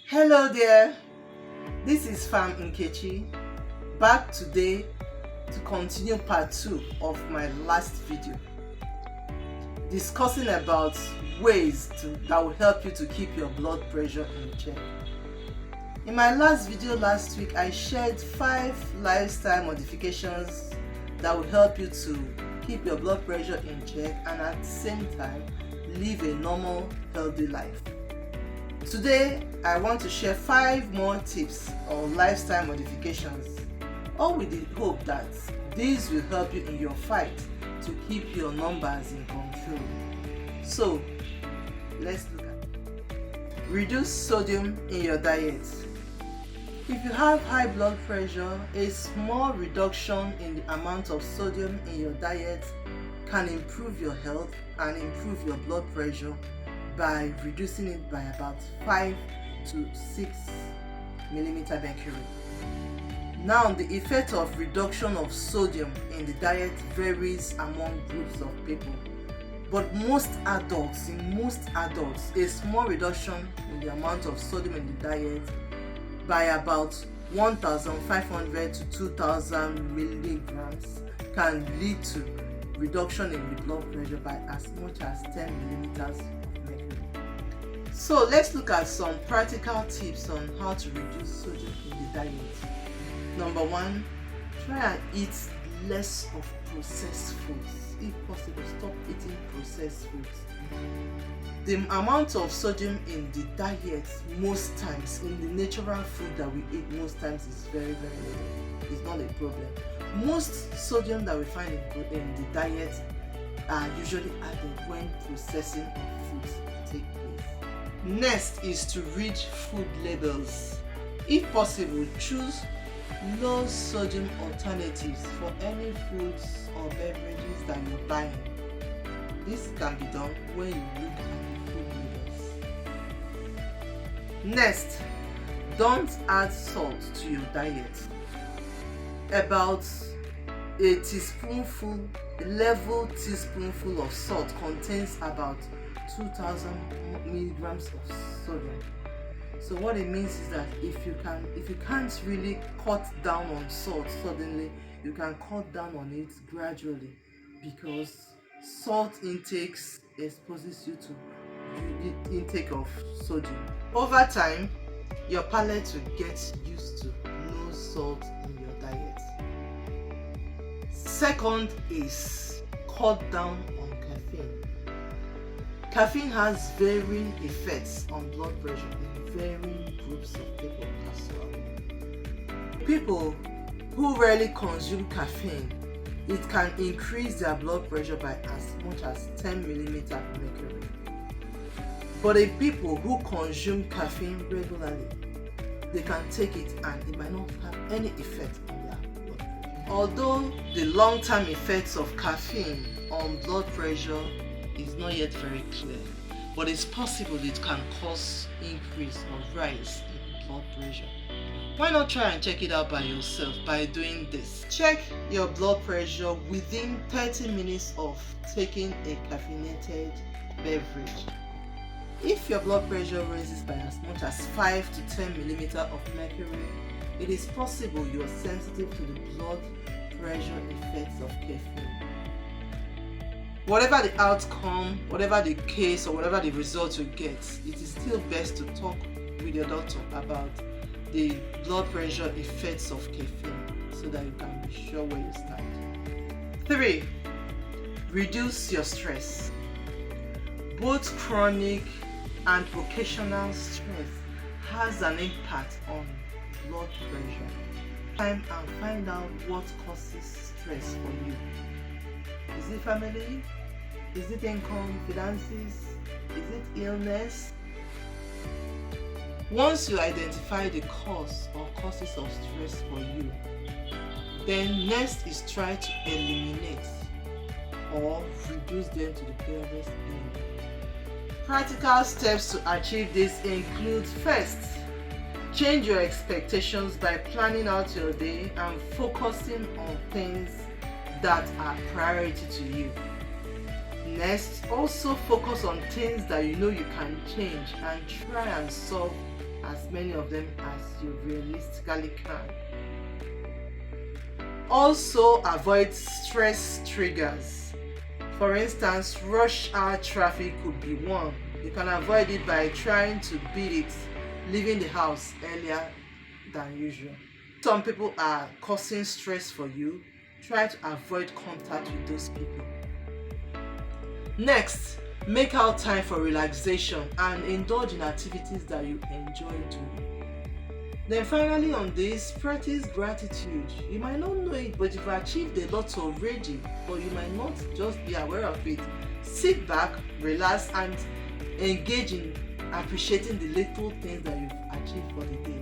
Hello there, this is Farm Nkechi, back today to continue part 2 of my last video discussing about ways that will help you to keep your blood pressure in check. In my last video last week, I shared 5 lifestyle modifications that will help you to keep your blood pressure in check and at the same time live a normal, healthy life. Today, I want to share 5 more tips or lifestyle modifications, all with the hope that these will help you in your fight to keep your numbers in control. So, let's look at it. Reduce sodium in your diet. If you have high blood pressure, a small reduction in the amount of sodium in your diet can improve your health and improve your blood pressure by reducing it by about 5 to 6 millimeter mercury. Now, the effect of reduction of sodium in the diet varies among groups of people, but in most adults, a small reduction in the amount of sodium in the diet by about 1,500 to 2,000 milligrams can lead to reduction in the blood pressure by as much as 10 millimeters of mercury. So let's look at some practical tips on how to reduce sodium in the diet. Number 1, try and eat less of processed foods. If possible, stop eating processed foods. The amount of sodium in the diet most times, in the natural food that we eat most times, is very, very little. It's not a problem. Most sodium that we find in the diet are usually added when processing of foods take place. Next is to read food labels. If possible, choose low sodium alternatives for any foods or beverages that you're buying. This can be done when you look at the food labels. Next, don't add salt to your diet. About a level teaspoonful of salt contains about 2,000 milligrams of sodium. So what it means is that if you can't really cut down on salt suddenly, you can cut down on it gradually, because salt intake exposes you to the intake of sodium. Over time, your palate will get used to no salt in your diet. Second is cut down on caffeine. Caffeine has varying effects on blood pressure in varying groups of people as well. People who rarely consume caffeine, it can increase their blood pressure by as much as 10 millimeter mercury. But the people who consume caffeine regularly, they can take it and it might not have any effect on their blood pressure. Although the long-term effects of caffeine on blood pressure is not yet very clear, but it's possible it can cause increase or rise in blood pressure. Why not try and check it out by yourself by doing this? Check your blood pressure within 30 minutes of taking a caffeinated beverage. If your blood pressure rises by as much as 5 to 10 millimeter of mercury, it is possible you are sensitive to the blood pressure effects of caffeine. Whatever the outcome, whatever the case, or whatever the result you get, it is still best to talk with your doctor about the blood pressure effects of caffeine so that you can be sure where you stand. 3. Reduce your stress. Both chronic and occasional stress has an impact on blood pressure. Time and find out what causes stress for you. Is it family? Is it income, finances? Is it illness? Once you identify the cause or causes of stress for you, then next is try to eliminate or reduce them to the barest minimum. Practical steps to achieve this include: first, change your expectations by planning out your day and focusing on things that are priority to you. Next, also focus on things that you know you can change and try and solve as many of them as you realistically can. Also, avoid stress triggers. For instance, rush hour traffic could be one. You can avoid it by trying to beat it, leaving the house earlier than usual. Some people are causing stress for you. Try to avoid contact with those people. Next, make out time for relaxation and indulge in activities that you enjoy doing. Then finally on this, practice gratitude. You might not know it, but you've achieved a lot already, but you might not just be aware of it. Sit back, relax, and engage in appreciating the little things that you've achieved for the day.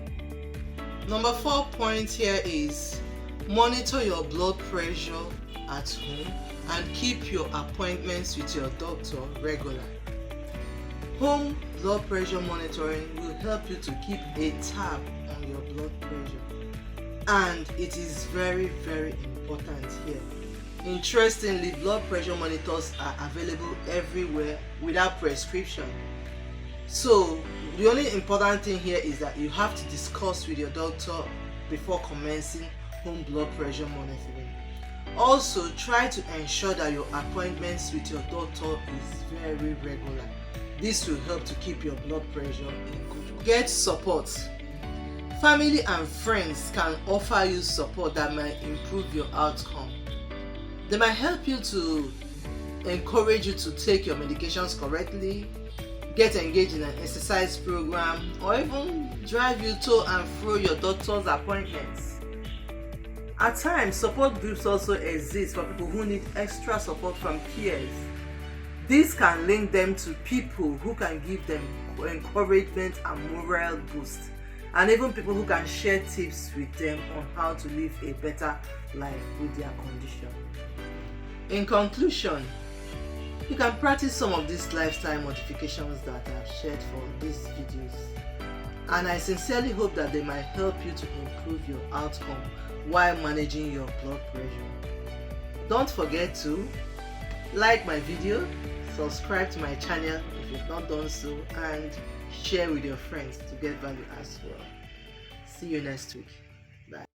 Number 4 point here is monitor your blood pressure at home and keep your appointments with your doctor regular. Home blood pressure monitoring will help you to keep a tab on your blood pressure, and it is very, very important here. Interestingly, blood pressure monitors are available everywhere without prescription. So the only important thing here is that you have to discuss with your doctor before commencing home blood pressure monitoring. Also, try to ensure that your appointments with your doctor is very regular. This will help to keep your blood pressure in control. Get support. Family and friends can offer you support that might improve your outcome. They might help you to encourage you to take your medications correctly, get engaged in an exercise program, or even drive you to and fro your doctor's appointments. At times, support groups also exist for people who need extra support from peers. This can link them to people who can give them encouragement and moral boost, and even people who can share tips with them on how to live a better life with their condition. In conclusion, you can practice some of these lifestyle modifications that I've shared for these videos, and I sincerely hope that they might help you to improve your outcome while managing your blood pressure. Don't forget to like my video, subscribe to my channel if you've not done so, and share with your friends to get value as well. See you next week. Bye.